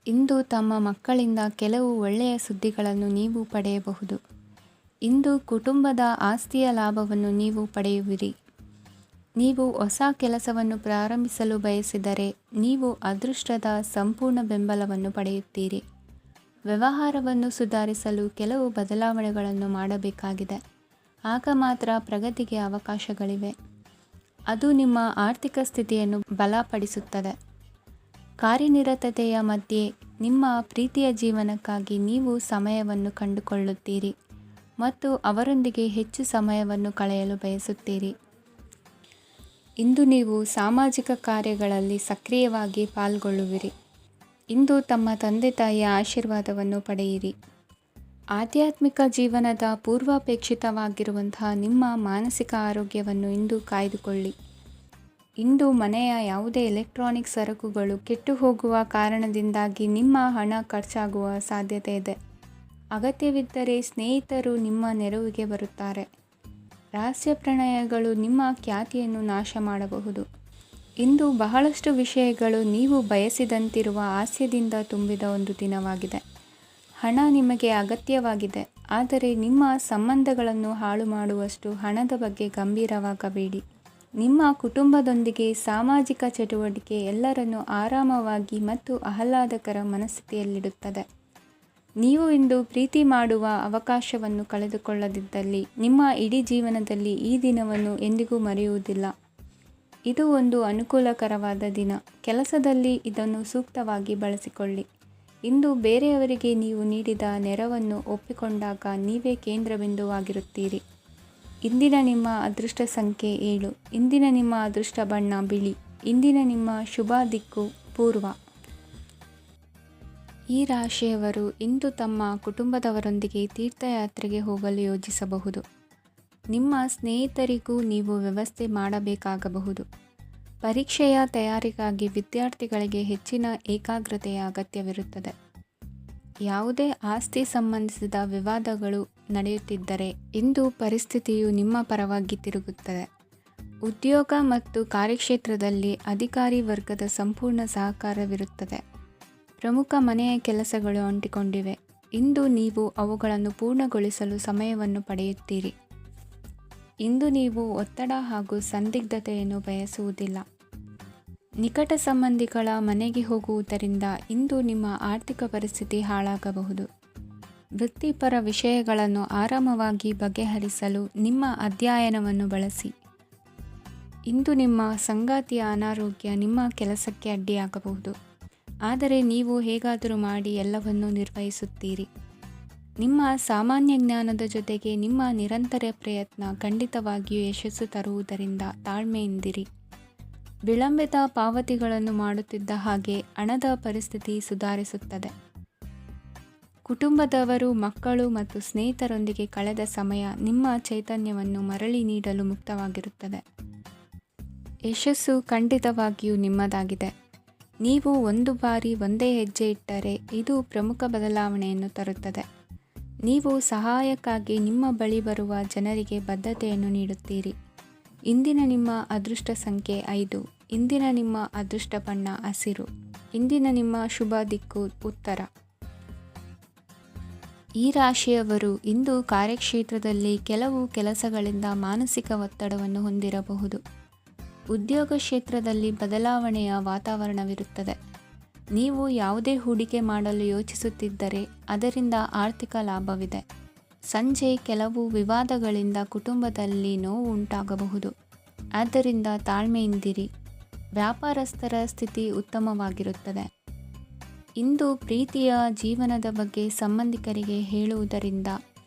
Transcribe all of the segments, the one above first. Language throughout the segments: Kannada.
ಇಂದು ತಮ್ಮ ಮಕ್ಕಳಿಂದ ಕೆಲವು ಒಳ್ಳೆಯ ಸುದ್ದಿಗಳನ್ನು ನೀವು ಪಡೆಯಬಹುದು. ಇಂದು ಕುಟುಂಬದ ಆಸ್ತಿಯ ಲಾಭವನ್ನು ನೀವು ಪಡೆಯುವಿರಿ. ನೀವು ಹೊಸ ಕೆಲಸವನ್ನು ಪ್ರಾರಂಭಿಸಲು ಬಯಸಿದರೆ ನೀವು ಅದೃಷ್ಟದ ಸಂಪೂರ್ಣ ಬೆಂಬಲವನ್ನು ಪಡೆಯುತ್ತೀರಿ. ವ್ಯವಹಾರವನ್ನು ಸುಧಾರಿಸಲು ಕೆಲವು ಬದಲಾವಣೆಗಳನ್ನು ಮಾಡಬೇಕಾಗಿದೆ. ಆಗ ಮಾತ್ರ ಪ್ರಗತಿಗೆ ಅವಕಾಶಗಳಿವೆ. ಅದು ನಿಮ್ಮ ಆರ್ಥಿಕ ಸ್ಥಿತಿಯನ್ನು ಬಲಪಡಿಸುತ್ತದೆ. ಕಾರ್ಯನಿರತತೆಯ ಮಧ್ಯೆ ನಿಮ್ಮ ಪ್ರೀತಿಯ ಜೀವನಕ್ಕಾಗಿ ನೀವು ಸಮಯವನ್ನು ಕಂಡುಕೊಳ್ಳುತ್ತೀರಿ ಮತ್ತು ಅವರೊಂದಿಗೆ ಹೆಚ್ಚು ಸಮಯವನ್ನು ಕಳೆಯಲು ಬಯಸುತ್ತೀರಿ. ಇಂದು ನೀವು ಸಾಮಾಜಿಕ ಕಾರ್ಯಗಳಲ್ಲಿ ಸಕ್ರಿಯವಾಗಿ ಪಾಲ್ಗೊಳ್ಳುವಿರಿ. ಇಂದು ತಮ್ಮ ತಂದೆ ತಾಯಿಯ ಆಶೀರ್ವಾದವನ್ನು ಪಡೆಯಿರಿ. ಆಧ್ಯಾತ್ಮಿಕ ಜೀವನದ ಪೂರ್ವಾಪೇಕ್ಷಿತವಾಗಿರುವಂತಹ ನಿಮ್ಮ ಮಾನಸಿಕ ಆರೋಗ್ಯವನ್ನು ಇಂದು ಕಾಯ್ದುಕೊಳ್ಳಿ. ಇಂದು ಮನೆಯ ಯಾವುದೇ ಎಲೆಕ್ಟ್ರಾನಿಕ್ ಸರಕುಗಳು ಕೆಟ್ಟು ಹೋಗುವ ಕಾರಣದಿಂದಾಗಿ ನಿಮ್ಮ ಹಣ ಖರ್ಚಾಗುವ ಸಾಧ್ಯತೆ ಇದೆ. ಅಗತ್ಯವಿದ್ದರೆ ಸ್ನೇಹಿತರು ನಿಮ್ಮ ನೆರವಿಗೆ ಬರುತ್ತಾರೆ. ರಹಸ್ಯ ಪ್ರಣಯಗಳು ನಿಮ್ಮ ಖ್ಯಾತಿಯನ್ನು ನಾಶ ಮಾಡಬಹುದು. ಇಂದು ಬಹಳಷ್ಟು ವಿಷಯಗಳು ನೀವು ಬಯಸಿದಂತಿರುವ ಹಾಸ್ಯದಿಂದ ತುಂಬಿದ ಒಂದು ದಿನವಾಗಿದೆ. ಹಣ ನಿಮಗೆ ಅಗತ್ಯವಾಗಿದೆ, ಆದರೆ ನಿಮ್ಮ ಸಂಬಂಧಗಳನ್ನು ಹಾಳು ಮಾಡುವಷ್ಟು ಹಣದ ಬಗ್ಗೆ ಗಂಭೀರವಾಗಬೇಡಿ. ನಿಮ್ಮ ಕುಟುಂಬದೊಂದಿಗೆ ಸಾಮಾಜಿಕ ಚಟುವಟಿಕೆ ಎಲ್ಲರನ್ನೂ ಆರಾಮವಾಗಿ ಮತ್ತು ಆಹ್ಲಾದಕರ ಮನಸ್ಥಿತಿಯಲ್ಲಿಡುತ್ತದೆ. ನೀವು ಇಂದು ಪ್ರೀತಿ ಮಾಡುವ ಅವಕಾಶವನ್ನು ಕಳೆದುಕೊಳ್ಳದಿದ್ದಲ್ಲಿ ನಿಮ್ಮ ಇಡೀ ಜೀವನದಲ್ಲಿ ಈ ದಿನವನ್ನು ಎಂದಿಗೂ ಮರೆಯುವುದಿಲ್ಲ. ಇದು ಒಂದು ಅನುಕೂಲಕರವಾದ ದಿನ. ಕೆಲಸದಲ್ಲಿ ಇದನ್ನು ಸೂಕ್ತವಾಗಿ ಬಳಸಿಕೊಳ್ಳಿ. ಇಂದು ಬೇರೆಯವರಿಗೆ ನೀವು ನೀಡಿದ ನೆರವನ್ನು ಒಪ್ಪಿಕೊಂಡಾಗ ನೀವೇ ಕೇಂದ್ರಬಿಂದುವಾಗಿರುತ್ತೀರಿ. ಇಂದಿನ ನಿಮ್ಮ ಅದೃಷ್ಟ ಸಂಖ್ಯೆ 7. ಇಂದಿನ ನಿಮ್ಮ ಅದೃಷ್ಟ ಬಣ್ಣ ಬಿಳಿ. ಇಂದಿನ ನಿಮ್ಮ ಶುಭ ದಿಕ್ಕು ಪೂರ್ವ. ಈ ರಾಶಿಯವರು ಇಂದು ತಮ್ಮ ಕುಟುಂಬದವರೊಂದಿಗೆ ತೀರ್ಥಯಾತ್ರೆಗೆ ಹೋಗಲು ಯೋಜಿಸಬಹುದು. ನಿಮ್ಮ ಸ್ನೇಹಿತರಿಗೂ ನೀವು ವ್ಯವಸ್ಥೆ ಮಾಡಬೇಕಾಗಬಹುದು. ಪರೀಕ್ಷೆಯ ತಯಾರಿಗಾಗಿ ವಿದ್ಯಾರ್ಥಿಗಳಿಗೆ ಹೆಚ್ಚಿನ ಏಕಾಗ್ರತೆಯ ಅಗತ್ಯವಿರುತ್ತದೆ. ಯಾವುದೇ ಆಸ್ತಿ ಸಂಬಂಧಿಸಿದ ವಿವಾದಗಳು ನಡೆಯುತ್ತಿದ್ದರೆ ಇಂದು ಪರಿಸ್ಥಿತಿಯು ನಿಮ್ಮ ಪರವಾಗಿ ತಿರುಗುತ್ತದೆ. ಉದ್ಯೋಗ ಮತ್ತು ಕಾರ್ಯಕ್ಷೇತ್ರದಲ್ಲಿ ಅಧಿಕಾರಿ ವರ್ಗದ ಸಂಪೂರ್ಣ ಸಹಕಾರವಿರುತ್ತದೆ. ಪ್ರಮುಖ ಮನೆಯ ಕೆಲಸಗಳು ಅಂಟಿಕೊಂಡಿವೆ. ಇಂದು ನೀವು ಅವುಗಳನ್ನು ಪೂರ್ಣಗೊಳಿಸಲು ಸಮಯವನ್ನು ಪಡೆಯುತ್ತೀರಿ. ಇಂದು ನೀವು ಒತ್ತಡ ಹಾಗೂ ಸಂದಿಗ್ಧತೆಯನ್ನು ಬಯಸುವುದಿಲ್ಲ. ನಿಕಟ ಸಂಬಂಧಿಗಳ ಮನೆಗೆ ಹೋಗುವುದರಿಂದ ಇಂದು ನಿಮ್ಮ ಆರ್ಥಿಕ ಪರಿಸ್ಥಿತಿ ಹಾಳಾಗಬಹುದು. ವೃತ್ತಿಪರ ವಿಷಯಗಳನ್ನು ಆರಾಮವಾಗಿ ಬಗೆಹರಿಸಲು ನಿಮ್ಮ ಅಧ್ಯಯನವನ್ನು ಬಳಸಿ. ಇಂದು ನಿಮ್ಮ ಸಂಗಾತಿಯ ಅನಾರೋಗ್ಯ ನಿಮ್ಮ ಕೆಲಸಕ್ಕೆ ಅಡ್ಡಿಯಾಗಬಹುದು, ಆದರೆ ನೀವು ಹೇಗಾದರೂ ಮಾಡಿ ಎಲ್ಲವನ್ನೂ ನಿರ್ವಹಿಸುತ್ತೀರಿ. ನಿಮ್ಮ ಸಾಮಾನ್ಯ ಜ್ಞಾನದ ಜೊತೆಗೆ ನಿಮ್ಮ ನಿರಂತರ ಪ್ರಯತ್ನ ಖಂಡಿತವಾಗಿಯೂ ಯಶಸ್ಸು ತರುವುದರಿಂದ ತಾಳ್ಮೆಯಿಂದಿರಿ. ವಿಳಂಬಿತ ಪಾವತಿಗಳನ್ನು ಮಾಡುತ್ತಿದ್ದ ಹಾಗೆ ಹಣದ ಪರಿಸ್ಥಿತಿ ಸುಧಾರಿಸುತ್ತದೆ. ಕುಟುಂಬದವರು, ಮಕ್ಕಳು ಮತ್ತು ಸ್ನೇಹಿತರೊಂದಿಗೆ ಕಳೆದ ಸಮಯ ನಿಮ್ಮ ಚೈತನ್ಯವನ್ನು ಮರಳಿ ನೀಡಲು ಮುಕ್ತವಾಗಿರುತ್ತದೆ. ಯಶಸ್ಸು ಖಂಡಿತವಾಗಿಯೂ ನಿಮ್ಮದಾಗಿದೆ. ನೀವು ಒಂದು ಬಾರಿ ಒಂದೇ ಹೆಜ್ಜೆ ಇಟ್ಟರೆ ಇದು ಪ್ರಮುಖ ಬದಲಾವಣೆಯನ್ನು ತರುತ್ತದೆ. ನೀವು ಸಹಾಯಕ್ಕಾಗಿ ನಿಮ್ಮ ಬಳಿ ಬರುವ ಜನರಿಗೆ ಬದ್ಧತೆಯನ್ನು ನೀಡುತ್ತೀರಿ. ಇಂದಿನ ನಿಮ್ಮ ಅದೃಷ್ಟ ಸಂಖ್ಯೆ 5. ಇಂದಿನ ನಿಮ್ಮ ಅದೃಷ್ಟ ಬಣ್ಣ ಹಸಿರು. ಇಂದಿನ ನಿಮ್ಮ ಶುಭ ದಿಕ್ಕು ಉತ್ತರ. ಈ ರಾಶಿಯವರು ಇಂದು ಕಾರ್ಯಕ್ಷೇತ್ರದಲ್ಲಿ ಕೆಲವು ಕೆಲಸಗಳಿಂದ ಮಾನಸಿಕ ಒತ್ತಡವನ್ನು ಹೊಂದಿರಬಹುದು. ಉದ್ಯೋಗ ಕ್ಷೇತ್ರದಲ್ಲಿ ಬದಲಾವಣೆಯ ವಾತಾವರಣವಿರುತ್ತದೆ. ನೀವು ಯಾವುದೇ ಹೂಡಿಕೆ ಮಾಡಲು ಯೋಚಿಸುತ್ತಿದ್ದರೆ ಅದರಿಂದ ಆರ್ಥಿಕ ಲಾಭವಿದೆ. ಸಂಜೆ ಕೆಲವು ವಿವಾದಗಳಿಂದ ಕುಟುಂಬದಲ್ಲಿ ನೋವು ಉಂಟಾಗಬಹುದು, ಆದ್ದರಿಂದ ತಾಳ್ಮೆಯಿಂದಿರಿ. ವ್ಯಾಪಾರಸ್ಥರ ಸ್ಥಿತಿ ಉತ್ತಮವಾಗಿರುತ್ತದೆ. ಇಂದು ಪ್ರೀತಿಯ ಜೀವನದ ಬಗ್ಗೆ ಸಂಬಂಧಿಕರಿಗೆ ಹೇಳುವುದರಿಂದ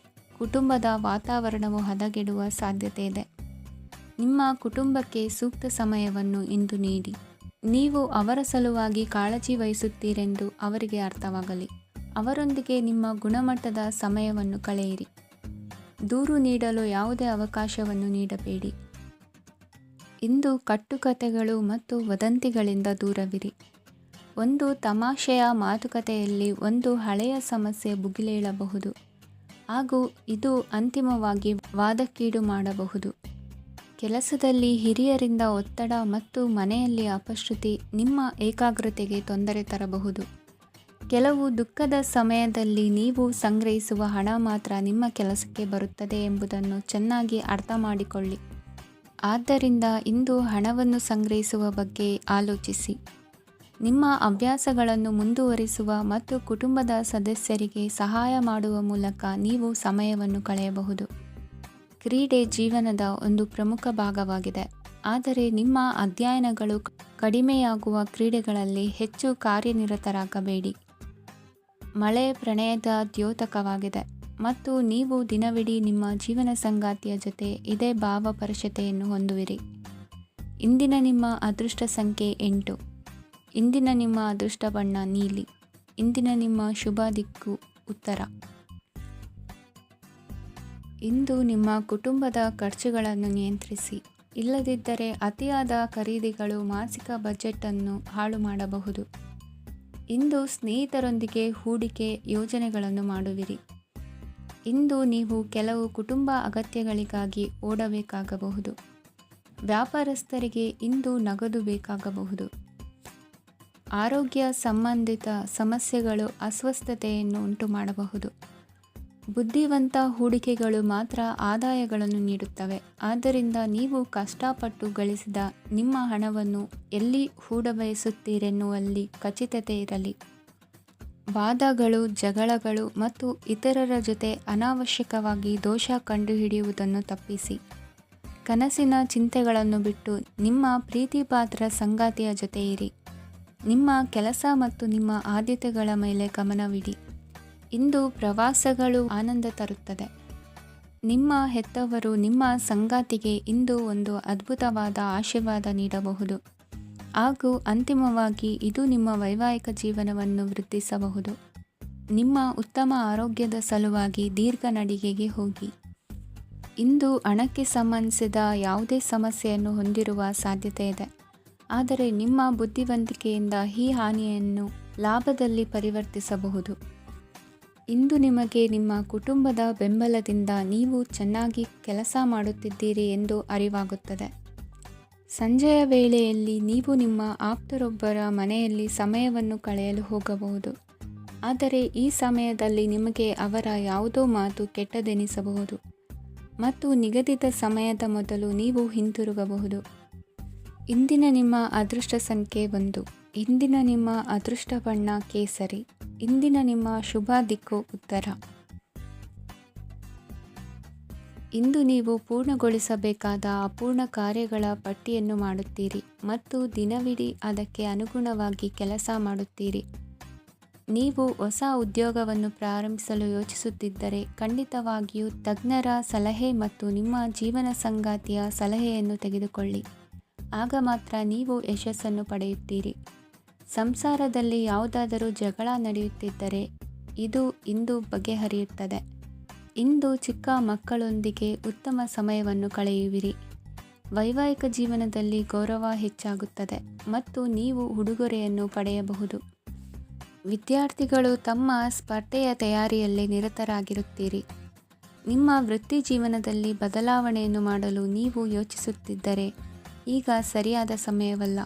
ಕುಟುಂಬದ ವಾತಾವರಣವು ಹದಗೆಡುವ ಸಾಧ್ಯತೆ ಇದೆ. ನಿಮ್ಮ ಕುಟುಂಬಕ್ಕೆ ಸೂಕ್ತ ಸಮಯವನ್ನು ಇಂದು ನೀಡಿ. ನೀವು ಅವರ ಸಲುವಾಗಿ ಕಾಳಜಿ ವಹಿಸುತ್ತೀರೆಂದು ಅವರಿಗೆ ಅರ್ಥವಾಗಲಿ. ಅವರೊಂದಿಗೆ ನಿಮ್ಮ ಗುಣಮಟ್ಟದ ಸಮಯವನ್ನು ಕಳೆಯಿರಿ. ದೂರು ನೀಡಲು ಯಾವುದೇ ಅವಕಾಶವನ್ನು ನೀಡಬೇಡಿ. ಇಂದು ಕಟ್ಟುಕತೆಗಳು ಮತ್ತು ವದಂತಿಗಳಿಂದ ದೂರವಿರಿ. ಒಂದು ತಮಾಷೆಯ ಮಾತುಕತೆಯಲ್ಲಿ ಒಂದು ಹಳೆಯ ಸಮಸ್ಯೆ ಭುಗಿಲೇಳಬಹುದು ಹಾಗೂ ಇದು ಅಂತಿಮವಾಗಿ ವಾದಕ್ಕೀಡು ಮಾಡಬಹುದು. ಕೆಲಸದಲ್ಲಿ ಹಿರಿಯರಿಂದ ಒತ್ತಡ ಮತ್ತು ಮನೆಯಲ್ಲಿ ಅಪಶ್ರುತಿ ನಿಮ್ಮ ಏಕಾಗ್ರತೆಗೆ ತೊಂದರೆ ತರಬಹುದು. ಕೆಲವು ದುಃಖದ ಸಮಯದಲ್ಲಿ ನೀವು ಸಂಗ್ರಹಿಸುವ ಹಣ ಮಾತ್ರ ನಿಮ್ಮ ಕೆಲಸಕ್ಕೆ ಬರುತ್ತದೆ ಎಂಬುದನ್ನು ಚೆನ್ನಾಗಿ ಅರ್ಥ ಮಾಡಿಕೊಳ್ಳಿ. ಆದ್ದರಿಂದ ಇಂದು ಹಣವನ್ನು ಸಂಗ್ರಹಿಸುವ ಬಗ್ಗೆ ಆಲೋಚಿಸಿ. ನಿಮ್ಮ ಅಭ್ಯಾಸಗಳನ್ನು ಮುಂದುವರಿಸುವ ಮತ್ತು ಕುಟುಂಬದ ಸದಸ್ಯರಿಗೆ ಸಹಾಯ ಮಾಡುವ ಮೂಲಕ ನೀವು ಸಮಯವನ್ನು ಕಳೆಯಬಹುದು. ಕ್ರೀಡೆ ಜೀವನದ ಒಂದು ಪ್ರಮುಖ ಭಾಗವಾಗಿದೆ, ಆದರೆ ನಿಮ್ಮ ಅಧ್ಯಯನಗಳು ಕಡಿಮೆಯಾಗುವ ಕ್ರೀಡೆಗಳಲ್ಲಿ ಹೆಚ್ಚು ಕಾರ್ಯನಿರತರಾಗಬೇಡಿ. ಮಳೆ ಪ್ರಣಯದ ದ್ಯೋತಕವಾಗಿದೆ ಮತ್ತು ನೀವು ದಿನವಿಡೀ ನಿಮ್ಮ ಜೀವನ ಸಂಗಾತಿಯ ಜೊತೆ ಇದೇ ಭಾವಪರಶತೆಯನ್ನು ಹೊಂದುವಿರಿ. ಇಂದಿನ ನಿಮ್ಮ ಅದೃಷ್ಟ ಸಂಖ್ಯೆ 8. ಇಂದಿನ ನಿಮ್ಮ ಅದೃಷ್ಟ ಬಣ್ಣ ನೀಲಿ. ಇಂದಿನ ನಿಮ್ಮ ಶುಭ ದಿಕ್ಕು ಉತ್ತರ. ಇಂದು ನಿಮ್ಮ ಕುಟುಂಬದ ಖರ್ಚುಗಳನ್ನು ನಿಯಂತ್ರಿಸಿ, ಇಲ್ಲದಿದ್ದರೆ ಅತಿಯಾದ ಖರೀದಿಗಳು ಮಾಸಿಕ ಬಜೆಟನ್ನು ಹಾಳು ಮಾಡಬಹುದು. ಇಂದು ಸ್ನೇಹಿತರೊಂದಿಗೆ ಹೂಡಿಕೆ ಯೋಜನೆಗಳನ್ನು ಮಾಡುವಿರಿ. ಇಂದು ನೀವು ಕೆಲವು ಕುಟುಂಬ ಅಗತ್ಯಗಳಿಗಾಗಿ ಓಡಬೇಕಾಗಬಹುದು. ವ್ಯಾಪಾರಸ್ಥರಿಗೆ ಇಂದು ನಗದು ಬೇಕಾಗಬಹುದು. ಆರೋಗ್ಯ ಸಂಬಂಧಿತ ಸಮಸ್ಯೆಗಳು ಅಸ್ವಸ್ಥತೆಯನ್ನು ಉಂಟುಮಾಡಬಹುದು. ಬುದ್ಧಿವಂತ ಹೂಡಿಕೆಗಳು ಮಾತ್ರ ಆದಾಯಗಳನ್ನು ನೀಡುತ್ತವೆ. ಆದ್ದರಿಂದ ನೀವು ಕಷ್ಟಪಟ್ಟು ಗಳಿಸಿದ ನಿಮ್ಮ ಹಣವನ್ನು ಎಲ್ಲಿ ಹೂಡಬಯಸುತ್ತೀರೆನ್ನುವಲ್ಲಿ ಖಚಿತತೆ ಇರಲಿ. ವಾದಗಳು, ಜಗಳಗಳು ಮತ್ತು ಇತರರ ಜೊತೆ ಅನಾವಶ್ಯಕವಾಗಿ ದೋಷ ಕಂಡುಹಿಡಿಯುವುದನ್ನು ತಪ್ಪಿಸಿ. ಕನಸಿನ ಚಿಂತೆಗಳನ್ನು ಬಿಟ್ಟು ನಿಮ್ಮ ಪ್ರೀತಿಪಾತ್ರ ಸಂಗಾತಿಯ ಜೊತೆ ಇರಿ. ನಿಮ್ಮ ಕೆಲಸ ಮತ್ತು ನಿಮ್ಮ ಆದ್ಯತೆಗಳ ಮೇಲೆ ಗಮನವಿಡಿ. ಇಂದು ಪ್ರವಾಸಗಳು ಆನಂದ ತರುತ್ತದೆ. ನಿಮ್ಮ ಹೆತ್ತವರು ನಿಮ್ಮ ಸಂಗಾತಿಗೆ ಇಂದು ಒಂದು ಅದ್ಭುತವಾದ ಆಶೀರ್ವಾದ ನೀಡಬಹುದು ಹಾಗೂ ಅಂತಿಮವಾಗಿ ಇದು ನಿಮ್ಮ ವೈವಾಹಿಕ ಜೀವನವನ್ನು ವೃದ್ಧಿಸಬಹುದು. ನಿಮ್ಮ ಉತ್ತಮ ಆರೋಗ್ಯದ ಸಲುವಾಗಿ ದೀರ್ಘ ನಡಿಗೆಗೆ ಹೋಗಿ. ಇಂದು ಹಣಕ್ಕೆ ಸಂಬಂಧಿಸಿದ ಯಾವುದೇ ಸಮಸ್ಯೆಯನ್ನು ಹೊಂದಿರುವ ಸಾಧ್ಯತೆ ಇದೆ, ಆದರೆ ನಿಮ್ಮ ಬುದ್ಧಿವಂತಿಕೆಯಿಂದ ಈ ಹಾನಿಯನ್ನು ಲಾಭದಲ್ಲಿ ಪರಿವರ್ತಿಸಬಹುದು. ಇಂದು ನಿಮಗೆ ನಿಮ್ಮ ಕುಟುಂಬದ ಬೆಂಬಲದಿಂದ ನೀವು ಚೆನ್ನಾಗಿ ಕೆಲಸ ಮಾಡುತ್ತಿದ್ದೀರಿ ಎಂದು ಅರಿವಾಗುತ್ತದೆ. ಸಂಜೆಯ ವೇಳೆಯಲ್ಲಿ ನೀವು ನಿಮ್ಮ ಆಪ್ತರೊಬ್ಬರ ಮನೆಯಲ್ಲಿ ಸಮಯವನ್ನು ಕಳೆಯಲು ಹೋಗಬಹುದು, ಆದರೆ ಈ ಸಮಯದಲ್ಲಿ ನಿಮಗೆ ಅವರ ಯಾವುದೋ ಮಾತು ಕೆಟ್ಟದೆನಿಸಬಹುದು ಮತ್ತು ನಿಗದಿತ ಸಮಯದ ಮೊದಲು ನೀವು ಹಿಂತಿರುಗಬಹುದು. ಇಂದಿನ ನಿಮ್ಮ ಅದೃಷ್ಟ ಸಂಖ್ಯೆ 1. ಇಂದಿನ ನಿಮ್ಮ ಅದೃಷ್ಟ ಬಣ್ಣ ಕೇಸರಿ. ಇಂದಿನ ನಿಮ್ಮ ಶುಭ ದಿಕ್ಕು ಉತ್ತರ. ಇಂದು ನೀವು ಪೂರ್ಣಗೊಳಿಸಬೇಕಾದ ಅಪೂರ್ಣ ಕಾರ್ಯಗಳ ಪಟ್ಟಿಯನ್ನು ಮಾಡುತ್ತೀರಿ ಮತ್ತು ದಿನವಿಡೀ ಅದಕ್ಕೆ ಅನುಗುಣವಾಗಿ ಕೆಲಸ ಮಾಡುತ್ತೀರಿ. ನೀವು ಹೊಸ ಉದ್ಯೋಗವನ್ನು ಪ್ರಾರಂಭಿಸಲು ಯೋಚಿಸುತ್ತಿದ್ದರೆ ಖಂಡಿತವಾಗಿಯೂ ತಜ್ಞರ ಸಲಹೆ ಮತ್ತು ನಿಮ್ಮ ಜೀವನ ಸಂಗಾತಿಯ ಸಲಹೆಯನ್ನು ತೆಗೆದುಕೊಳ್ಳಿ. ಆಗ ಮಾತ್ರ ನೀವು ಯಶಸ್ಸನ್ನು ಪಡೆಯುತ್ತೀರಿ. ಸಂಸಾರದಲ್ಲಿ ಯಾವುದಾದರೂ ಜಗಳ ನಡೆಯುತ್ತಿದ್ದರೆ ಇದು ಇಂದು ಬಗೆಹರಿಯುತ್ತದೆ. ಇಂದು ಚಿಕ್ಕ ಮಕ್ಕಳೊಂದಿಗೆ ಉತ್ತಮ ಸಮಯವನ್ನು ಕಳೆಯುವಿರಿ. ವೈವಾಹಿಕ ಜೀವನದಲ್ಲಿ ಗೌರವ ಹೆಚ್ಚಾಗುತ್ತದೆ ಮತ್ತು ನೀವು ಉಡುಗೊರೆಯನ್ನು ಪಡೆಯಬಹುದು. ವಿದ್ಯಾರ್ಥಿಗಳು ತಮ್ಮ ಸ್ಪರ್ಧೆಯ ತಯಾರಿಯಲ್ಲಿ ನಿರತರಾಗಿರುತ್ತೀರಿ. ನಿಮ್ಮ ವೃತ್ತಿ ಜೀವನದಲ್ಲಿ ಬದಲಾವಣೆಯನ್ನು ಮಾಡಲು ನೀವು ಯೋಚಿಸುತ್ತಿದ್ದರೆ ಈಗ ಸರಿಯಾದ ಸಮಯವಲ್ಲ.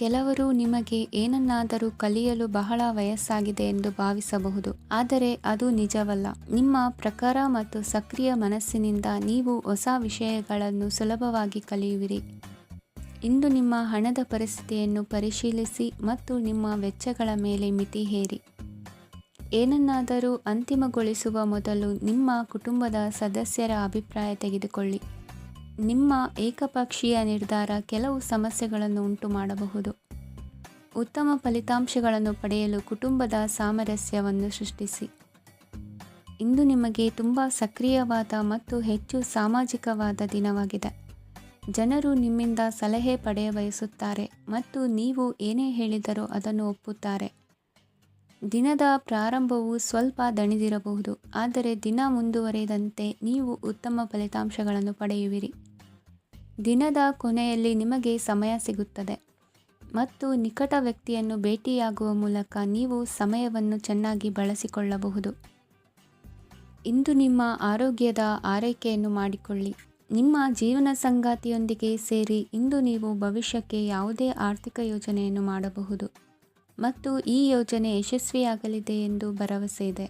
ಕೆಲವರು ನಿಮಗೆ ಏನನ್ನಾದರೂ ಕಲಿಯಲು ಬಹಳ ವಯಸ್ಸಾಗಿದೆ ಎಂದು ಭಾವಿಸಬಹುದು, ಆದರೆ ಅದು ನಿಜವಲ್ಲ. ನಿಮ್ಮ ಪ್ರಖರ ಮತ್ತು ಸಕ್ರಿಯ ಮನಸ್ಸಿನಿಂದ ನೀವು ಹೊಸ ವಿಷಯಗಳನ್ನು ಸುಲಭವಾಗಿ ಕಲಿಯುವಿರಿ. ಇಂದು ನಿಮ್ಮ ಹಣದ ಪರಿಸ್ಥಿತಿಯನ್ನು ಪರಿಶೀಲಿಸಿ ಮತ್ತು ನಿಮ್ಮ ವೆಚ್ಚಗಳ ಮೇಲೆ ಮಿತಿ ಹೇರಿ. ಏನನ್ನಾದರೂ ಅಂತಿಮಗೊಳಿಸುವ ಮೊದಲು ನಿಮ್ಮ ಕುಟುಂಬದ ಸದಸ್ಯರ ಅಭಿಪ್ರಾಯ ತೆಗೆದುಕೊಳ್ಳಿ. ನಿಮ್ಮ ಏಕಪಕ್ಷೀಯ ನಿರ್ಧಾರ ಕೆಲವು ಸಮಸ್ಯೆಗಳನ್ನು ಉಂಟು ಮಾಡಬಹುದು. ಉತ್ತಮ ಫಲಿತಾಂಶಗಳನ್ನು ಪಡೆಯಲು ಕುಟುಂಬದ ಸಾಮರಸ್ಯವನ್ನು ಸೃಷ್ಟಿಸಿ. ಇಂದು ನಿಮಗೆ ತುಂಬ ಸಕ್ರಿಯವಾದ ಮತ್ತು ಹೆಚ್ಚು ಸಾಮಾಜಿಕವಾದ ದಿನವಾಗಿದೆ. ಜನರು ನಿಮ್ಮಿಂದ ಸಲಹೆ ಪಡೆಯಬಯಸುತ್ತಾರೆ ಮತ್ತು ನೀವು ಏನೇ ಹೇಳಿದರೂ ಅದನ್ನು ಒಪ್ಪುತ್ತಾರೆ. ದಿನದ ಪ್ರಾರಂಭವು ಸ್ವಲ್ಪ ದಣಿದಿರಬಹುದು, ಆದರೆ ದಿನ ಮುಂದುವರಿದಂತೆ ನೀವು ಉತ್ತಮ ಫಲಿತಾಂಶಗಳನ್ನು ಪಡೆಯುವಿರಿ. ದಿನದ ಕೊನೆಯಲ್ಲಿ ನಿಮಗೆ ಸಮಯ ಸಿಗುತ್ತದೆ ಮತ್ತು ನಿಕಟ ವ್ಯಕ್ತಿಯನ್ನು ಭೇಟಿಯಾಗುವ ಮೂಲಕ ನೀವು ಸಮಯವನ್ನು ಚೆನ್ನಾಗಿ ಬಳಸಿಕೊಳ್ಳಬಹುದು. ಇಂದು ನಿಮ್ಮ ಆರೋಗ್ಯದ ಆರೈಕೆಯನ್ನು ಮಾಡಿಕೊಳ್ಳಿ. ನಿಮ್ಮ ಜೀವನ ಸಂಗಾತಿಯೊಂದಿಗೆ ಸೇರಿ ಇಂದು ನೀವು ಭವಿಷ್ಯಕ್ಕೆ ಯಾವುದೇ ಆರ್ಥಿಕ ಯೋಜನೆಯನ್ನು ಮಾಡಬಹುದು. ಮತ್ತು ಈ ಯೋಜನೆ ಯಶಸ್ವಿಯಾಗಲಿದೆ ಎಂದು ಭರವಸೆ ಇದೆ.